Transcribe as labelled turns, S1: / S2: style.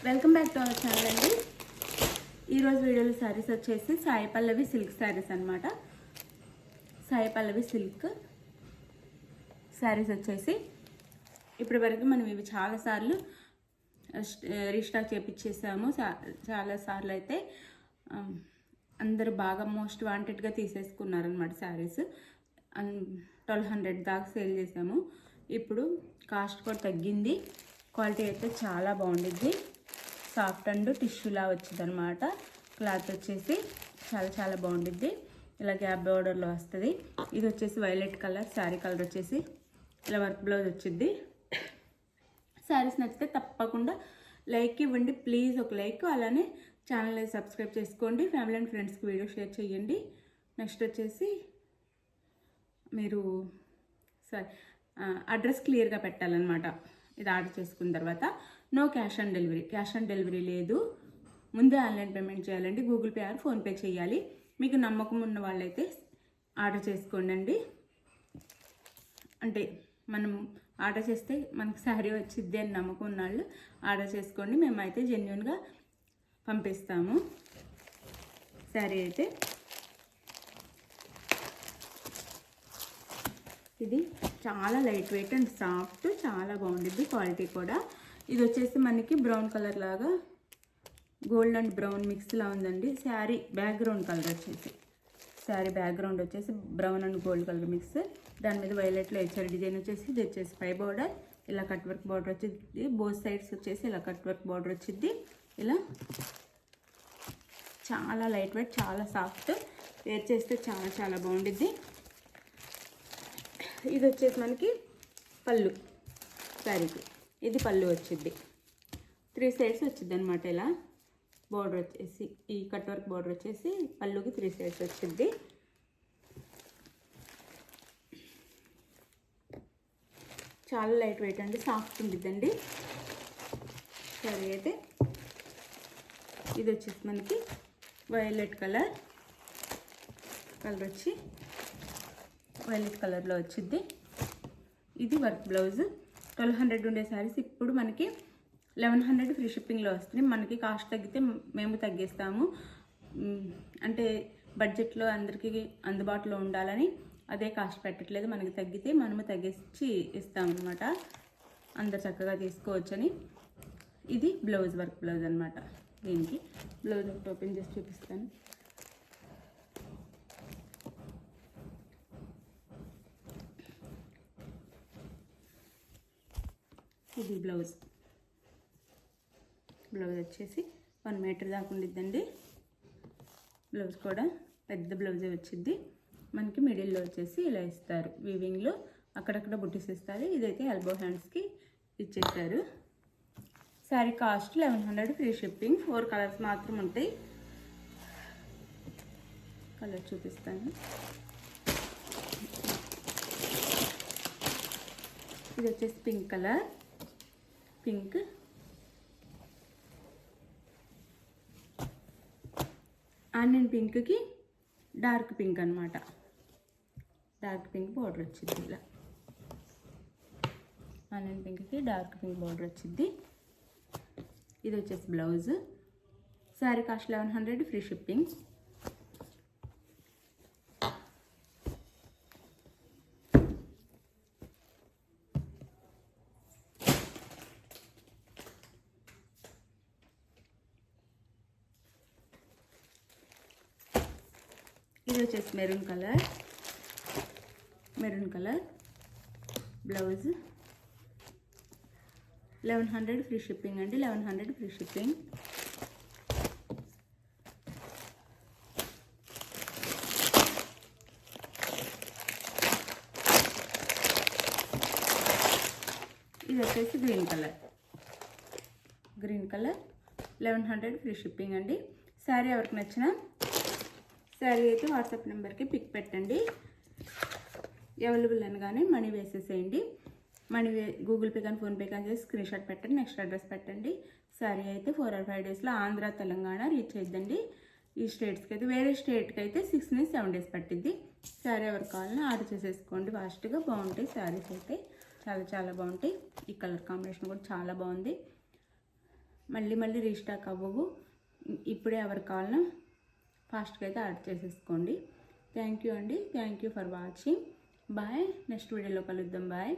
S1: Welcome back to our channel అండి. ఈరోజు వీడియోలో శారీస్ వచ్చేసి సాయి పల్లవి సిల్క్ శారీస్ అనమాట. సాయి పల్లవి సిల్క్ శారీస్ వచ్చేసి ఇప్పటి వరకు మనం ఇవి చాలాసార్లు రీస్టాక్ చేపించేసాము. చాలాసార్లు అయితే అందరూ బాగా మోస్ట్ వాంటెడ్గా తీసేసుకున్నారనమాట శారీస్. 1200 దాకా సేల్ చేసాము. ఇప్పుడు కాస్ట్ కూడా తగ్గింది. క్వాలిటీ అయితే చాలా బాగుండిద్ది. సాఫ్ట్ అండ్ టిష్యూలా వచ్చింది అనమాట. క్లాత్ వచ్చేసి చాలా బాగుండిద్ది. ఇలా గ్యాప్ బోర్డర్లో వస్తుంది. ఇది వచ్చేసి వైలెట్ కలర్. శారీ కలర్ వచ్చేసి ఇలా వర్క్ బ్లౌజ్ వచ్చింది. శారీస్ నచ్చితే తప్పకుండా లైక్ ఇవ్వండి ప్లీజ్. ఒక లైక్, అలానే ఛానల్ని సబ్స్క్రైబ్ చేసుకోండి. ఫ్యామిలీ అండ్ ఫ్రెండ్స్కి వీడియో షేర్ చేయండి. నెక్స్ట్ వచ్చేసి మీరు అడ్రస్ క్లియర్గా పెట్టాలన్నమాట. ఇది ఆర్డర్ చేసుకున్న తర్వాత no cash on delivery. Cash on delivery లేదు. ముందే ఆన్లైన్ పేమెంట్ చేయాలండి. గూగుల్ పే ఆర్ ఫోన్పే చేయాలి. మీకు నమ్మకం ఉన్న వాళ్ళైతే ఆర్డర్ చేసుకోండి. అంటే మనం ఆర్డర్ చేస్తే మనకు శారీ వచ్చిద్ది అని నమ్మకం ఉన్న వాళ్ళు ఆర్డర్ చేసుకోండి. మేమైతే జెన్యూన్గా పంపిస్తాము. శారీ అయితే ఇది చాలా లైట్ వెయిట్ అండ్ సాఫ్ట్, చాలా బాగుంటుంది. క్వాలిటీ కూడా. ఇది వచ్చేసి మనకి బ్రౌన్ కలర్ లాగా గోల్డ్ అండ్ బ్రౌన్ మిక్స్లా ఉందండి. శారీ బ్యాక్గ్రౌండ్ కలర్ వచ్చేసి బ్యాక్గ్రౌండ్ వచ్చేసి brown and gold colour mix. దాని మీద వైలెట్లో ఇచ్చారు డిజైన్ వచ్చేసి. ఇది వచ్చేసి పై బార్డర్ ఇలా కట్ వర్క్ బార్డర్ వచ్చింది. బోత్ సైడ్స్ వచ్చేసి ఇలా కట్ వర్క్ బార్డర్ వచ్చింది. ఇలా చాలా లైట్ వెయిట్, చాలా సాఫ్ట్. వేర్ చేస్తే చాలా బాగుండిద్ది. ఇది వచ్చేసి మనకి పళ్ళు. శారీకి ఇది పళ్ళు వచ్చింది. 3 సైడ్స్ వచ్చింది అనమాట. ఇలా బార్డర్ వచ్చేసి ఈ కట్ వర్క్ బార్డర్ వచ్చేసి పళ్ళుకి 3 సైడ్స్ వచ్చింది. చాలా లైట్ వెయిట్ అండి, సాఫ్ట్ ఉండిద్దండి శారీ అయితే. ఇది వచ్చేసి మనకి వైలెట్ కలర్ వచ్చి వైలెట్ కలర్లో వచ్చింది. ఇది వర్క్ బ్లౌజ్. 1200 ఉండే శారీస్ ఇప్పుడు మనకి 1100 ఫ్రీ షిప్పింగ్లో వస్తుంది. మనకి కాస్ట్ తగ్గితే మేము తగ్గిస్తాము. అంటే బడ్జెట్లో అందరికీ అందుబాటులో ఉండాలని అదే కాస్ట్ పెట్టట్లేదు. మనకి తగ్గితే మనము తగ్గించి ఇస్తామన్నమాట. అందరు చక్కగా తీసుకోవచ్చని. ఇది బ్లౌజ్, వర్క్ బ్లౌజ్ అనమాట. దీనికి బ్లౌజ్ ఒకటి ఓపెన్ చేసి చూపిస్తాను. ఇది బ్లౌజ్ వచ్చేసి 1 మీటర్ దాకా ఉండిద్దండి. బ్లౌజ్ కూడా పెద్ద బ్లౌజే వచ్చింది. మనకి మిడిల్లో వచ్చేసి ఇలా ఇస్తారు. వీవింగ్లో అక్కడక్కడ బుట్టీస్ ఇస్తారు. ఇదైతే ఎల్బో హ్యాండ్స్కి ఇచ్చేసారు. Sari cost 1100 free shipping. 4 colours మాత్రం ఉంటాయి. కలర్ చూపిస్తాను. ఇది వచ్చేసి పింక్ కలర్. పింక్, ఆనియన్ పింక్కి డార్క్ పింక్ అనమాట. డార్క్ పింక్ బార్డర్ వచ్చింది. ఇలా ఆనియన్ పింక్కి డార్క్ పింక్ బార్డర్ వచ్చింది. ఇది వచ్చేసి blouse. Sari cost 1100 free shipping. ఇది వచ్చేసి maroon colour blouse. 1100 free shipping అండి. 1100 ఫ్రీ షిప్పింగ్. ఇది వచ్చేసి గ్రీన్ కలర్ 1100 ఫ్రీ షిప్పింగ్ అండి. శారీ ఎవరికి నచ్చినా శారీ అయితే వాట్సాప్ నెంబర్కి పిక్ పెట్టండి. అవైలబుల్ అనగానే మనీ వేసేసేయండి. మనీ గూగుల్ పే కానీ ఫోన్పే కానీ చేసి స్క్రీన్ షాట్ పెట్టండి. నెక్స్ట్ అడ్రస్ పెట్టండి. శారీ అయితే 4 or 5 డేస్లో ఆంధ్ర, తెలంగాణ రీచ్ అయిద్దండి. ఈ స్టేట్స్కి అయితే. వేరే స్టేట్కి అయితే 6 నుంచి 7 డేస్ పట్టిద్ది. శారీ ఎవరికి కావాలని ఆర్డర్ చేసేసుకోండి. ఫాస్ట్గా బాగుంటాయి శారీస్ అయితే. చాలా బాగుంటాయి. ఈ కలర్ కాంబినేషన్ కూడా చాలా బాగుంది. మళ్ళీ మళ్ళీ రీస్టాక్ అవ్వవు. ఇప్పుడే ఎవరికి కావాలన్నా ఫాస్ట్గా అయితే ఆర్డర్ చేసేసుకోండి. థ్యాంక్ యూ అండి. Thank you for watching. Bye. Next వీడియోలో కలుద్దాం. బాయ్.